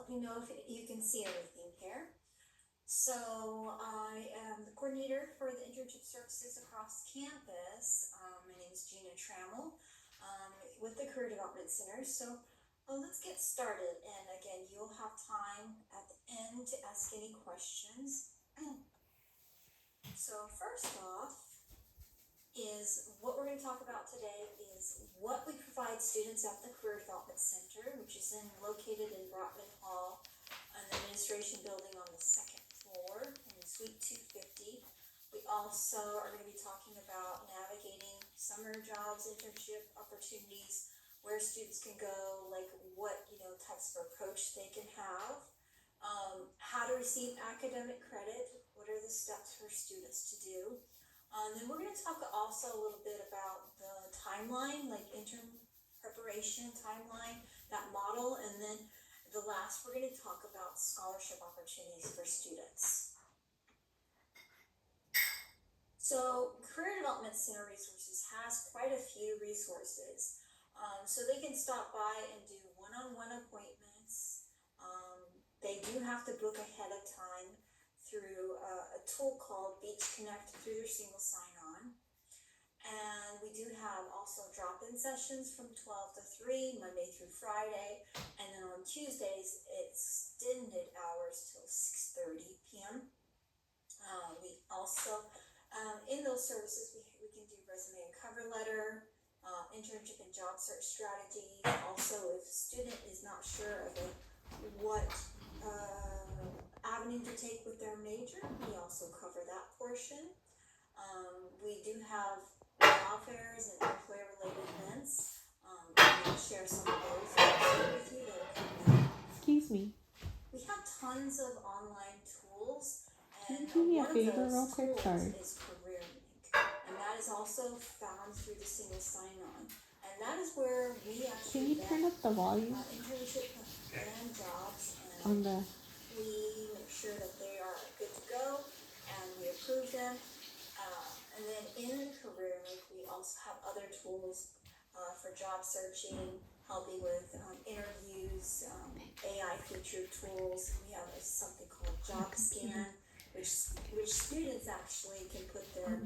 let me know if you can see everything here. So I am the coordinator for the internship services across campus. My name is Gina Trammell with the Career Development Center. So let's get started. And again, you'll have time at the end to ask any questions. So first off is what we're going to talk about today is what we provide students at the Career Development Center, which is located in Brotman Hall, an administration building on the second floor in Suite 250. We also are going to be talking about navigating summer jobs, internship opportunities, where students can go, like what types of approach they can have, how to receive academic credit, what are the steps for students to do. Then we're going to talk also a little bit about the timeline, like intern preparation timeline, that model, and then the last we're going to talk about scholarship opportunities for students. So Career Development Center Resources has quite a few resources. So they can stop by and do one-on-one appointments. They do have to book ahead of time through a tool called Beach Connect through their single sign-on. And we do have also drop-in sessions from 12 to 3, Monday through Friday. And then on Tuesdays, it's extended hours till 6:30 p.m. We also, in those services, we can do resume and cover letter, internship and job search strategies. Also, if a student is not sure of what avenue to take with their major, we also cover that portion. We do have job fairs and employer-related events. I'm going to share some of those with you that are coming up. Excuse me. We have tons of online tools, and Can you do me a one favor of real those quick? tools Sorry. is CareerLink, and that is also found through the single sign-on, and that is where we Can actually you turn up the volume internship and jobs, on and the? we make sure that they are good to go, and we approve them. And then in CareerLink, we also have other tools for job searching, helping with interviews, AI featured tools. We have something called Job Scan, which students actually can put their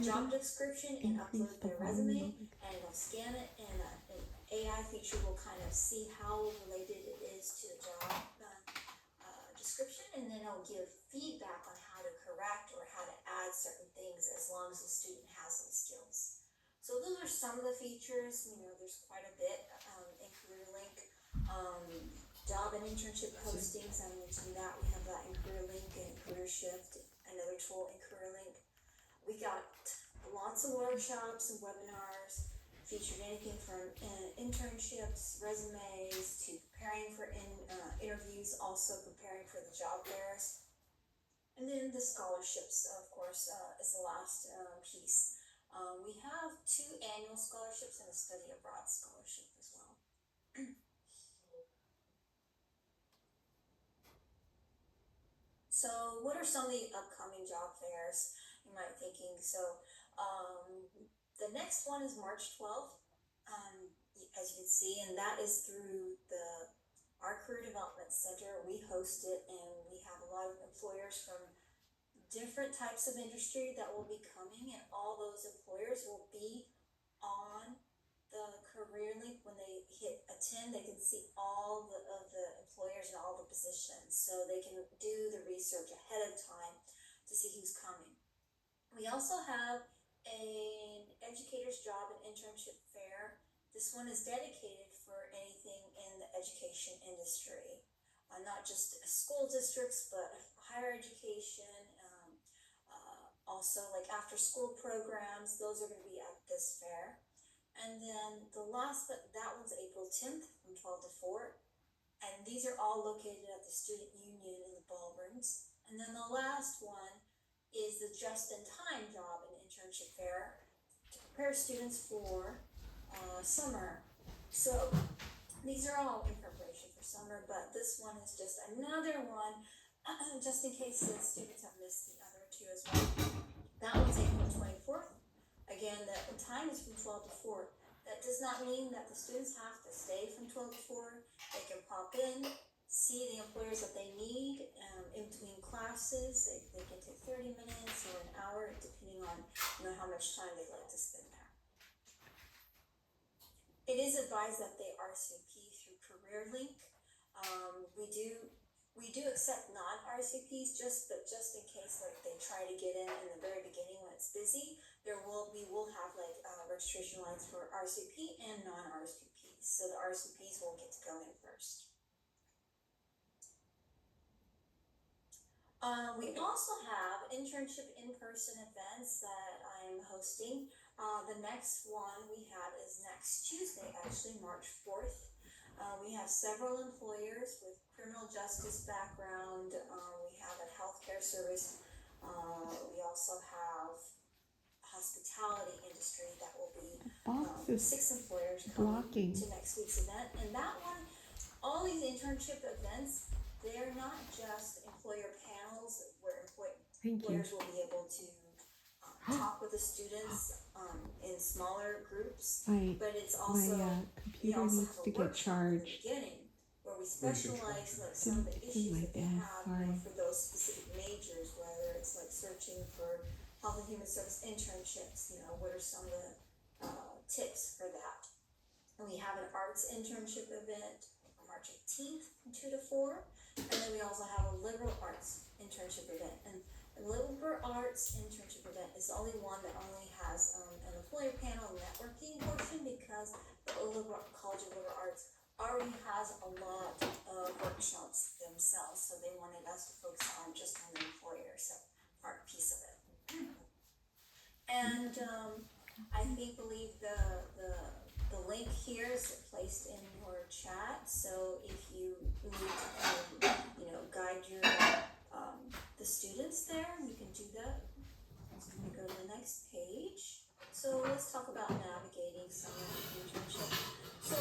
job description and upload their resume, and it'll scan it, and an AI feature will kind of see how related it is to the job description, and then it'll give feedback on how to correct or how to add certain things as long as the student has those skills. So those are some of the features. There's quite a bit in CareerLink. Job and internship postings, I mentioned that. We have that in CareerLink, and CareerShift, another tool in CareerLink. We got lots of workshops and webinars featured anything from internships, resumes, to preparing for interviews, also preparing for the job fairs. And then the scholarships, of course, is the last piece. We have 2 annual scholarships and a study abroad scholarship as well. So what are some of the upcoming job fairs, you might be thinking? So the next one is March 12th, as you can see, and that is through our Career Development Center. We host it, and we have a lot of employers from different types of industry that will be coming, and all those employers will be on the CareerLink. When they hit attend, they can see all of the employers and all the positions, so they can do the research ahead of time to see who's coming. We also have an educator's job and internship fair. This one is dedicated for anything in the education industry, not just school districts, but higher education, also like after school programs. Those are going to be at this fair. And then the last, but that one's April 10th from 12 to 4. And these are all located at the Student Union in the ballrooms. And then the last one is the just-in-time job and internship fair to prepare students for summer. So these are all in preparation for summer, but this one is just another one, just in case the students have missed the other 2 as well. That one's April 24th. Again, the time is from 12 to 4. That does not mean that the students have to stay from 12 to 4. They can pop in, see the employers that they need in between classes. They can take 30 minutes or an hour, depending on how much time they'd like to spend there. It is advised that they RSVP through CareerLink. We do accept non-RSVPs just in case like they try to get in the very beginning when it's busy. We will have like registration lines for RSVP and non-RSVPs. So the RSVPs will get to go in first. We also have internship in-person events that I'm hosting. The next one we have is next Tuesday, actually, March 4th. We have several employers with criminal justice background. We have a healthcare service. We also have hospitality industry that will be 6 employers coming to next week's event. And that one, all these internship events, they're not just employer panels where employers will be able to talk with the students in smaller groups, but it's also we also have a workshop at the beginning where we specialize like some of the issues that they have for those specific majors, whether it's like searching for health and human service internships, what are some of the tips for that. And we have an arts internship event on March 18th from 2 to 4. And then we also have a liberal arts internship event. And the liberal arts internship event is the only one that only has an employer panel networking portion, because the College of Liberal Arts already has a lot of workshops themselves. So they wanted us to focus on just on the employer part piece of it. And I believe the link here is placed in your chat. So if you need to guide your the students there, you can do that. I'm just going to go to the next page. So let's talk about navigating summer internship. So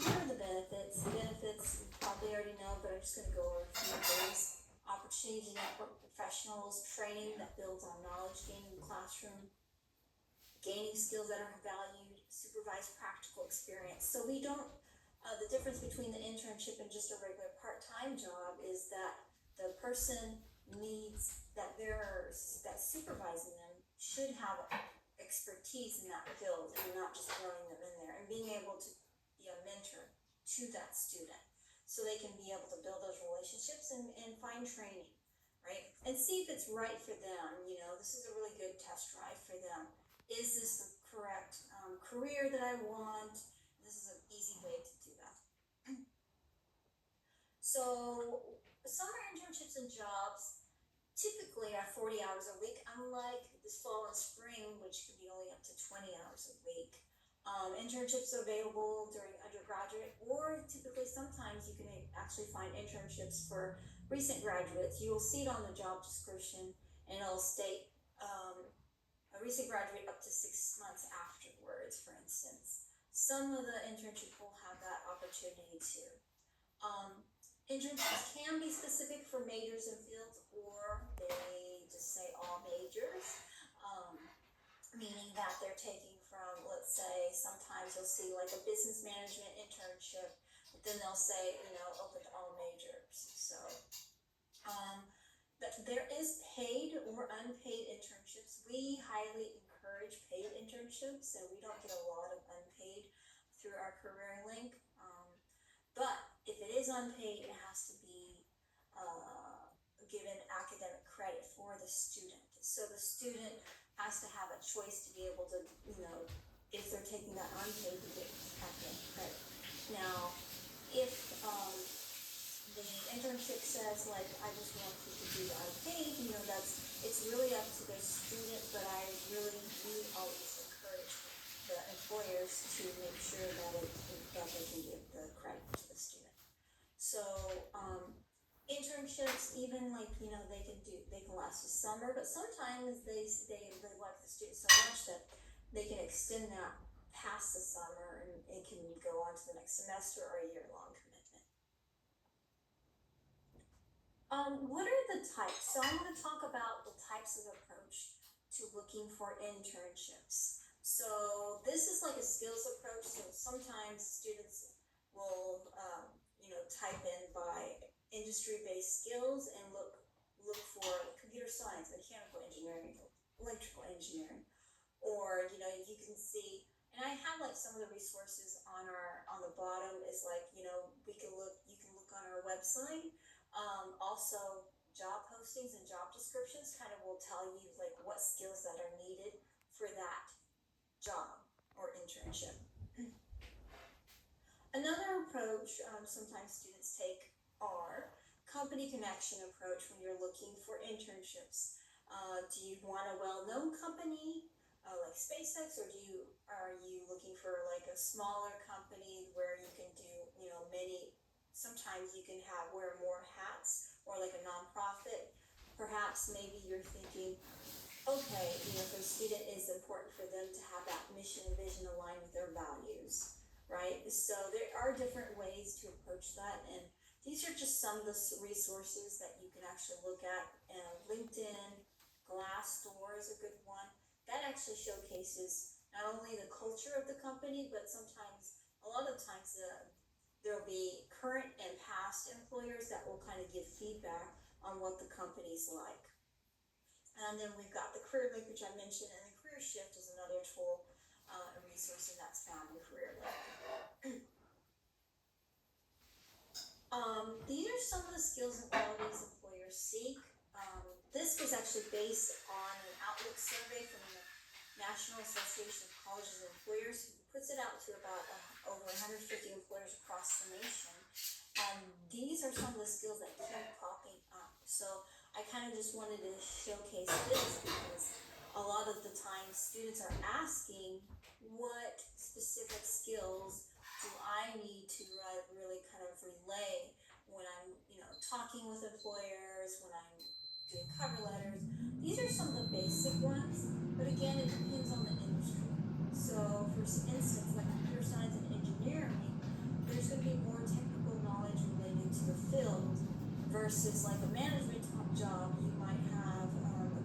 what are the benefits? The benefits you probably already know, but I'm just going to go over a few things. Opportunity to network professionals, training that builds on knowledge gained in the classroom, gaining skills that are valued, supervised practical experience. So we don't, the difference between the internship and just a regular part-time job is that the person needs that's supervising them should have expertise in that field and not just throwing them in there, and being able to be a mentor to that student so they can be able to build those relationships and find training, right? And see if it's right for them. This is a really good test drive for them. Is this the correct career that I want? This is an easy way to do that. So summer internships and jobs typically are 40 hours a week, unlike this fall and spring, which could be only up to 20 hours a week. Internships are available during undergraduate, or typically sometimes you can actually find internships for recent graduates. You will see it on the job description, and it'll state a recent graduate up to 6 months afterwards, for instance. Some of the internships will have that opportunity too. Internships can be specific for majors and fields, or they just say all majors, meaning that they're taking from, let's say, sometimes you'll see like a business management internship, but then they'll say, open to all majors. So, there is paid or unpaid internships. We highly encourage paid internships, and we don't get a lot of unpaid through our career link. But if it is unpaid, it has to be given academic credit for the student. So the student has to have a choice to be able to, if they're taking that unpaid, to get academic credit. Now, if the internship says, like, I just want you to do the unpaid, it's really up to the student, but we always encourage the employers to make sure that they can give the credit to the student. So internships, even like they can last a summer, but sometimes they like the student so much that they can extend that past the summer, and it can go on to the next semester or a year-long commitment. What are the types? So I'm going to talk about the types of approach to looking for internships. So this is like a skills approach. So sometimes students will, type in by industry-based skills and look for computer science, mechanical engineering, electrical engineering, or you can see. And I have like some of the resources on the bottom is like you can look on our website. Also, job postings and job descriptions kind of will tell you like what skills that are needed for that job or internship. Another approach sometimes students take are company connection approach when you're looking for internships. Do you want a well-known company like SpaceX, or are you looking for like a smaller company where you can do many? Sometimes you can wear more hats, or like a nonprofit. Perhaps maybe you're thinking, okay, for a student, it's important for them to have that mission and vision aligned with their values, right? So there are different ways to approach that, and these are just some of the resources that you can actually look at. LinkedIn, Glassdoor is a good one. That actually showcases not only the culture of the company, but a lot of times, there'll be current and past employers that will kind of give feedback on what the company's like. And then we've got the Career Link, which I mentioned, and the Career Shift is another tool, a resource, and that's found in Career Link. These are some of the skills and qualities employers seek. This was actually based on an Outlook survey from the National Association of Colleges and Employers, who puts it out to about over 150 employers across the nation. And these are some of the skills that keep popping up. So I kind of just wanted to showcase this because a lot of the time students are asking, what specific skills do I need to really kind of relay when I'm talking with employers, when I'm doing cover letters. These are some of the basic ones, but again, it depends on the industry. So for instance, like computer science and engineering, there's going to be more technical knowledge related to the field versus like a management job. You might have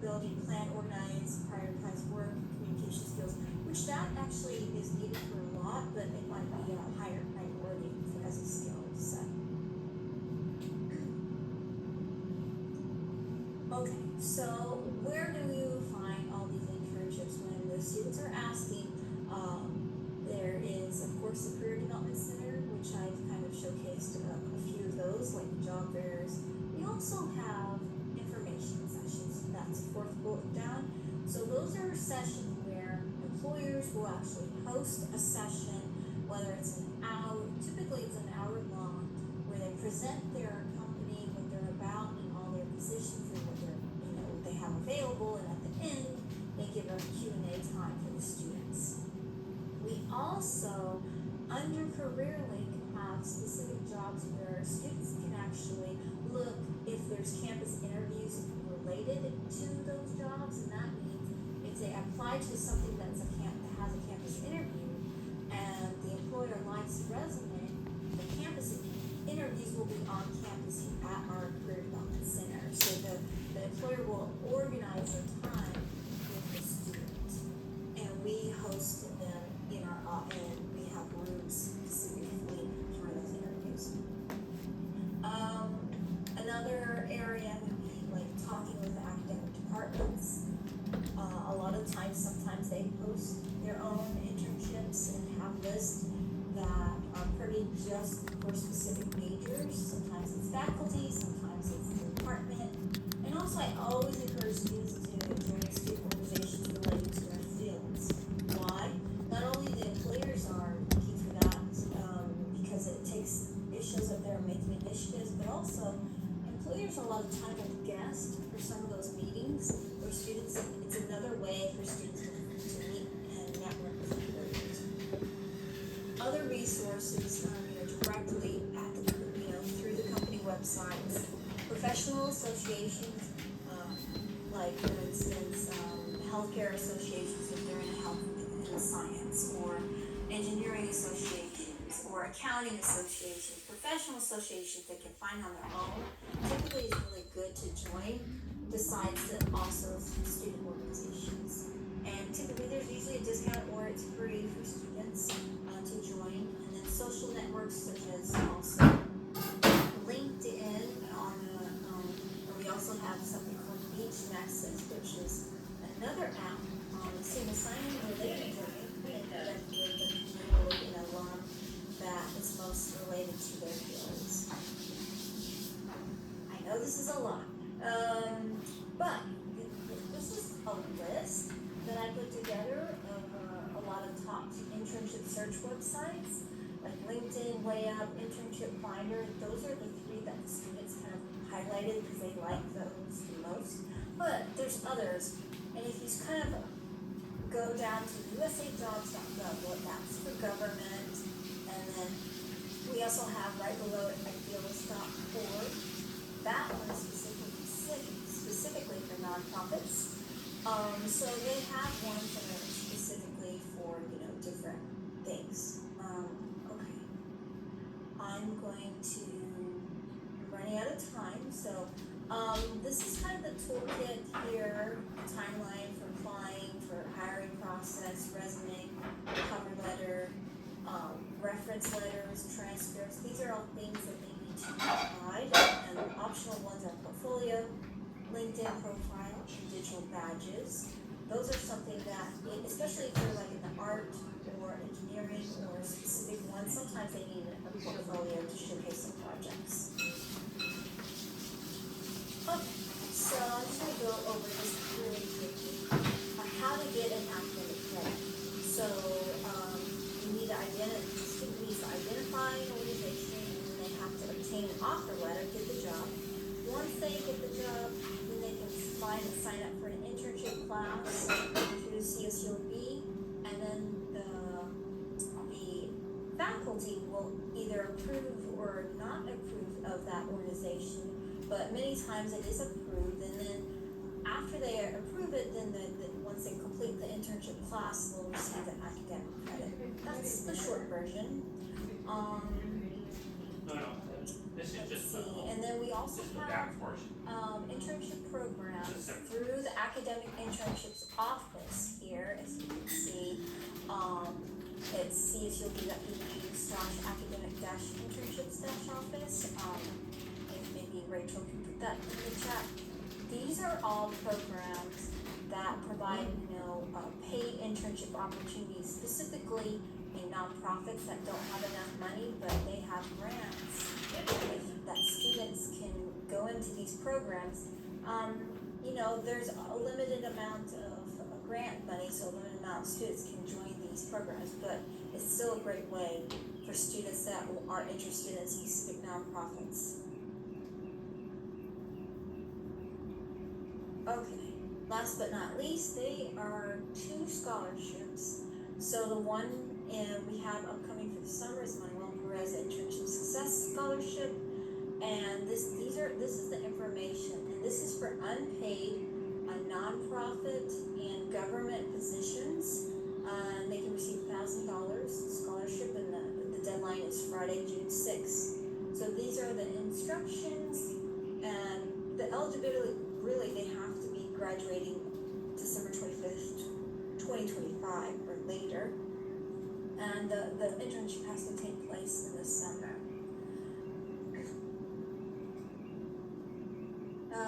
ability to plan, organize, prioritize work, communication skills, which that actually is needed for a lot, but it might be a higher priority as a skill set. Okay, so where do you find all these internships when the students are asking? There is, of course, the Career Development Center, which I've kind of showcased a few of those, like the job fairs. We also have information sessions. That's the fourth bullet down. So those are sessions where employers will actually host a session, whether it's typically it's an hour long, where they present their company, what they're about, and all their positions and what they have available, and at the end they give a Q&A time for the students. We also, under Career Link, have specific jobs where students can actually look if there's campus interviews related to those jobs, and that means if they apply to something that has a campus interview and the employer likes the resume, the campus interviews will be on campus at our Career Development Center. So the employer will organize a time with the student, and we host them in our and we have rooms specifically for those interviews. Another area would be like talking with the academic departments. A lot of times, sometimes they post their own internships and have lists that are pretty just for specific majors. Sometimes it's faculty, sometimes it's the department. And also, I always encourage students to join student organizations related to their fields. Why? Not only the employers are looking for that because it shows that they're making initiatives, but also employers a lot of time will guest for some of those meetings where students. It's another way for students to meet and network with employers. Other resources, directly at through the company websites, professional associations, like for instance, healthcare associations if they're in health and science, or engineering associations, or accounting associations, professional associations they can find on their own. Typically, it's really good to join. Besides also student organizations, and typically there's usually a discount or it's free for students to join. And then social networks such as also LinkedIn another app, a single sign-in related journey and connect with the community and alum that is most related to their fields. I know this is a lot, but this is a list that I put together of a lot of top internship search websites like LinkedIn, Layup, Internship Finder. Those are the three that the students kind of highlighted because they like those the most. But there's others, and if you kind of go down to usajobs.gov, well, that's for government, and then we also have right below it idealist.org. That one is specifically for nonprofits. So they have ones that are specifically for, different things. Okay. I'm going to, running out of time, so this is kind of the toolkit here, the timeline for applying, for hiring process, resume, cover letter, reference letters, transcripts. These are all things that they need to provide, and the optional ones are portfolio, LinkedIn profile, and digital badges. Those are something that, especially if you're like in the art or engineering or specific ones, sometimes they need a portfolio to showcase some projects. Okay, so I'm just going to go over this really quickly on how to get an academic credit. So you need to the student needs to identify an organization, and then they have to obtain an offer letter, get the job. Once they get the job, then they can find and sign up for an internship class through CSULB, and then the faculty will either approve or not approve of that organization, but many times it is approved, and then after they approve it, then once they complete the internship class, they'll receive the academic credit. That's the short version. This is just and then we also have internship programs through the Academic Internships Office here, as you can see. It's csulb.edu/academic-internships-office. If maybe Rachel can put that in the chat. These are all programs that provide, paid internship opportunities, specifically in nonprofits that don't have enough money, but they have grants that students can go into these programs. There's a limited amount of grant money, so a limited amount of students can join these programs, but it's still a great way for students that are interested in specific nonprofits. Okay, last but not least, they are 2 scholarships. So the one we have upcoming for the summer is Manuel Perez Internship Success Scholarship, and this is the information, and this is for unpaid, nonprofit and government positions. They can receive $1,000 scholarship, and the deadline is Friday, June 6th. So these are the instructions, and the eligibility, really they have to be graduating December 25th, 2025 or later, and the internship has to take place in the summer.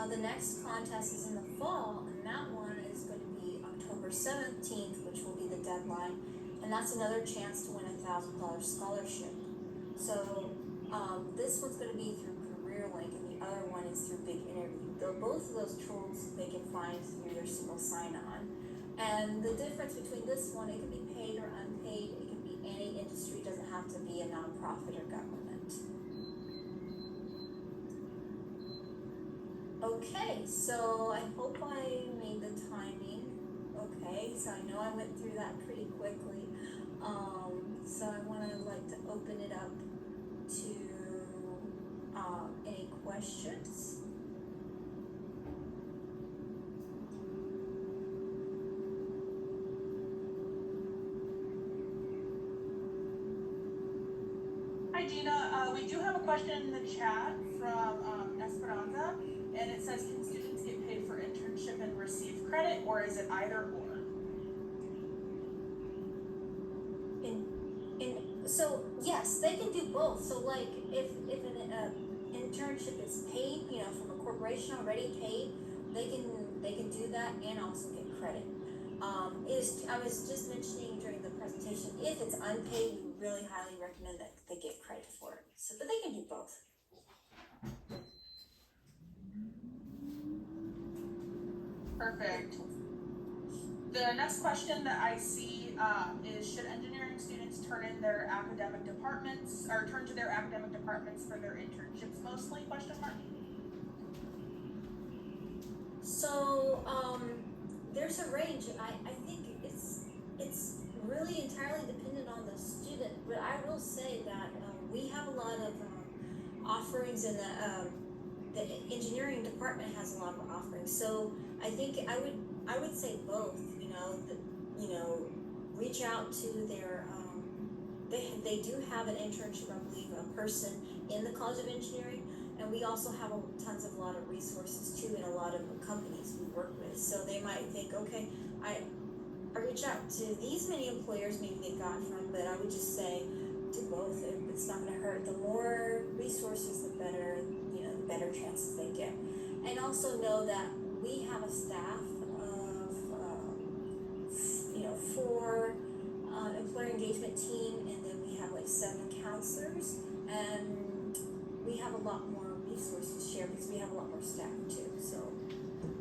The next contest is in the fall, and that one is going to be October 17th, which will be the deadline, and that's another chance to win a $1,000 scholarship. So this one's going to be through CareerLink, and the other one is through Big Interview. Both of those tools they can find through their single sign-on. And the difference between this one, it can be paid or unpaid, it can be any industry, it doesn't have to be a nonprofit or government. Okay, so I hope I made the timing okay. So I know I went through that pretty quickly. So I want to open it up to any questions. Hi Gina, we do have a question in the chat from Esperanza, and it says, can students get paid for internship and receive credit, or is it either or? So yes, they can do both. So if an internship is paid, from a corporation already paid, they can do that and also get credit. I was just mentioning during the presentation, if it's unpaid, we really highly recommend that they get credit for it. So, but they can do both. Perfect. The next question that I see is, should engineering students turn to their academic departments for their internships mostly, question mark? So, there's a range. I think it's really entirely dependent on the student, but I will say that we have a lot of offerings in the engineering department has a lot of offerings. So I think I would say both. Reach out to their they do have an internship, I believe, a person in the College of Engineering, and we also have a lot of resources too in a lot of companies we work with. So they might think, okay, I reach out to these many employers, maybe they got from, but I would just say do both. It's not going to hurt. The more resources, the better, the better chances they get. And also know that we have a staff of, 4 employer engagement team, and then we have like 7 counselors, and we have a lot more resources to share because we have a lot more staff too. So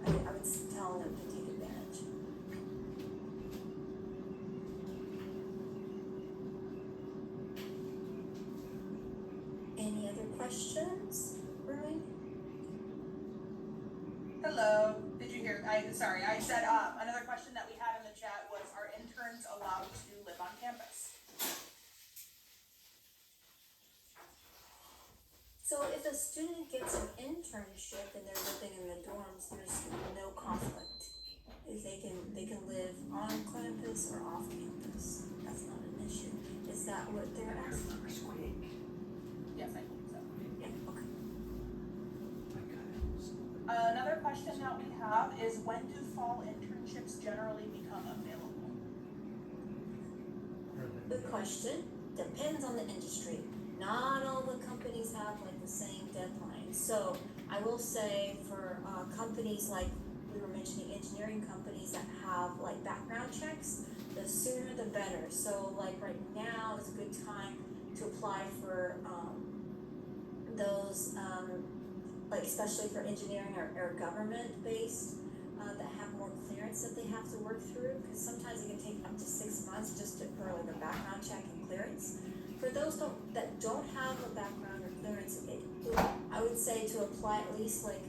I would tell them to take advantage. Any other questions, Rui? Hello, did you hear, I said, another question that we had in the chat was, are interns allowed to live on campus? So if a student gets an internship and they're living in the dorms, there's no conflict. If they can live on campus or off campus. That's not an issue. Is that what they're asking? Yes, I think so. Yeah, okay. Another question that we have is, when do fall internships generally become available? Good question. Depends on the industry. Not all the companies have like the same deadline. So I will say for companies like we were mentioning, engineering companies that have like background checks, the sooner the better. So like right now is a good time to apply for those like especially for engineering or government based that have more clearance that they have to work through, because sometimes it can take up to 6 months just for like a background check and clearance. For those that don't have a background or clearance, I would say to apply at least like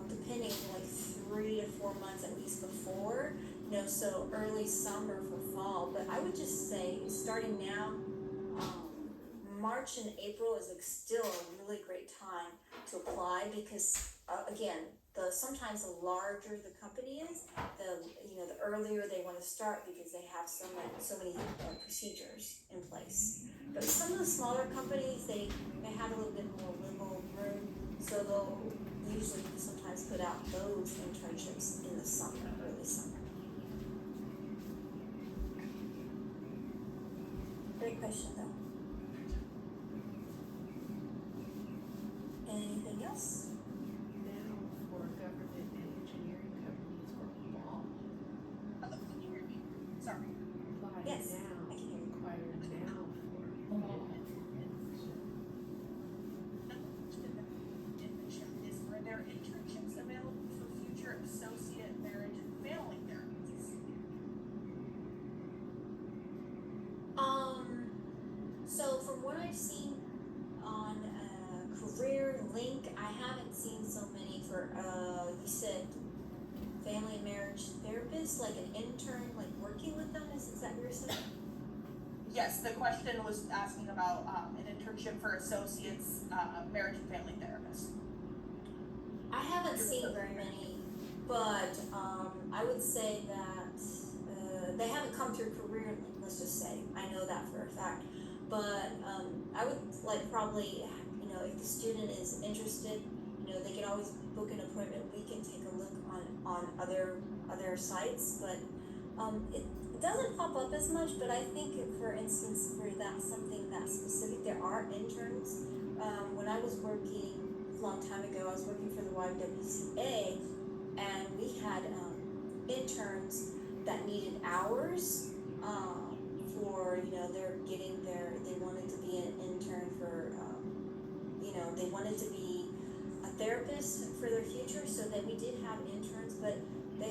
depending like 3 to 4 months at least before, so early summer for fall. But I would just say starting now, March and April is still a really great time to apply, because again, sometimes the larger the company is, the earlier they want to start, because they have so many procedures in place. But some of the smaller companies, they have a little bit more wiggle room, so they'll usually sometimes put out those internships in the summer, early summer. Great question though. Anything else? Now for government and engineering companies or law. Hello, can you hear me? Sorry. Apply Yes, now, I can hear you. required now for law. Is, are there internships available for future associate marriage and family therapists? So from what I've seen on Career Link, I haven't seen so many for you said family and marriage therapist, like an intern, like working with them. Is that what you're saying? Yes, the question was asking about an internship for associates, marriage and family therapists. I haven't seen very many, but I would say that they haven't come through Career Link. Let's just say I know that for a fact. But I would like probably, if the student is interested, they can always book an appointment. We can take a look on other sites, but it doesn't pop up as much. But I think, for instance, for something that specific, there are interns. When I was working a long time ago, I was working for the YWCA, and we had interns that needed hours, for, they're getting they wanted to be an intern for, they wanted to be a therapist for their future, so that we did have interns, but they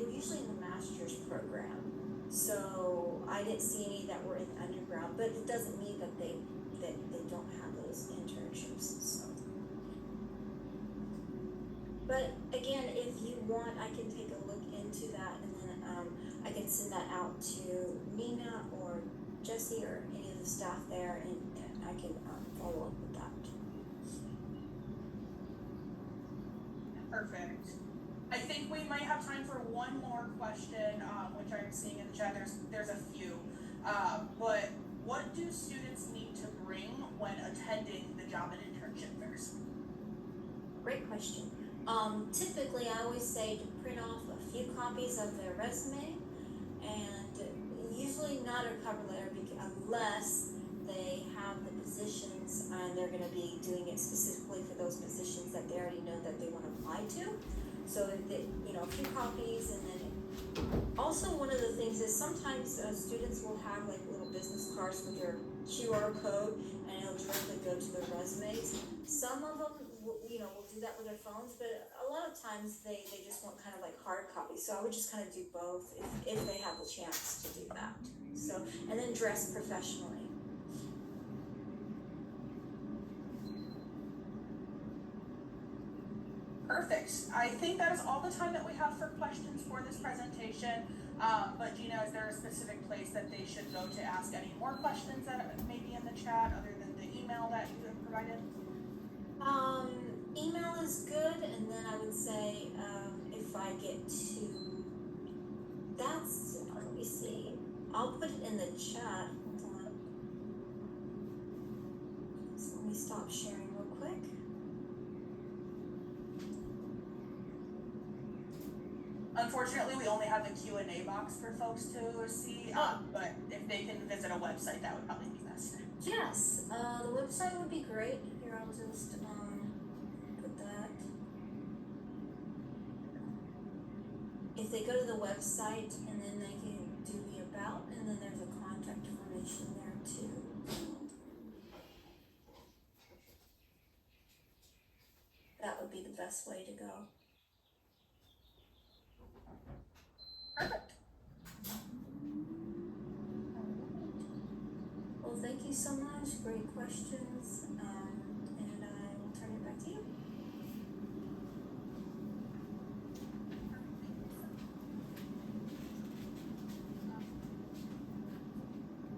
were usually in the master's program. So I didn't see any that were in underground, but it doesn't mean that they don't have those internships, so. But again, if you want, I can take a look into that, and then, I can send that out to Nina or Jesse or any of the staff there, and I can, follow up with that. Perfect. I think we might have time for one more question, which I'm seeing in the chat. There's a few. But what do students need to bring when attending the job and internship fairs? Great question. Typically, I always say to print off a few copies of their resume, and usually not a cover letter, unless they have the positions and they're going to be doing it specifically for those positions that they already know that they want to apply to. So a few copies, and then also one of the things is sometimes students will have like little business cards with their QR code, and it'll directly go to their resumes. Some of them will do that with their phones, but a lot of times they just want kind of like hard copies. So I would just kind of do both if they have the chance to do that. So, and then dress professionally. Perfect. I think that is all the time that we have for questions for this presentation. But Gina, is there a specific place that they should go to ask any more questions that may be in the chat other than the email that you have provided? Email is good, and then I would say, if I get to, let me see, I'll put it in the chat, hold on. So let me stop sharing real quick. Unfortunately, we only have the Q&A box for folks to see, but if they can visit a website, that would probably be best. Yes, the website would be great. Here, I'll just, put that. If they go to the website, and then they can do the about, and then there's a contact information there too. That would be the best way to go. Perfect. Well, thank you so much. Great questions.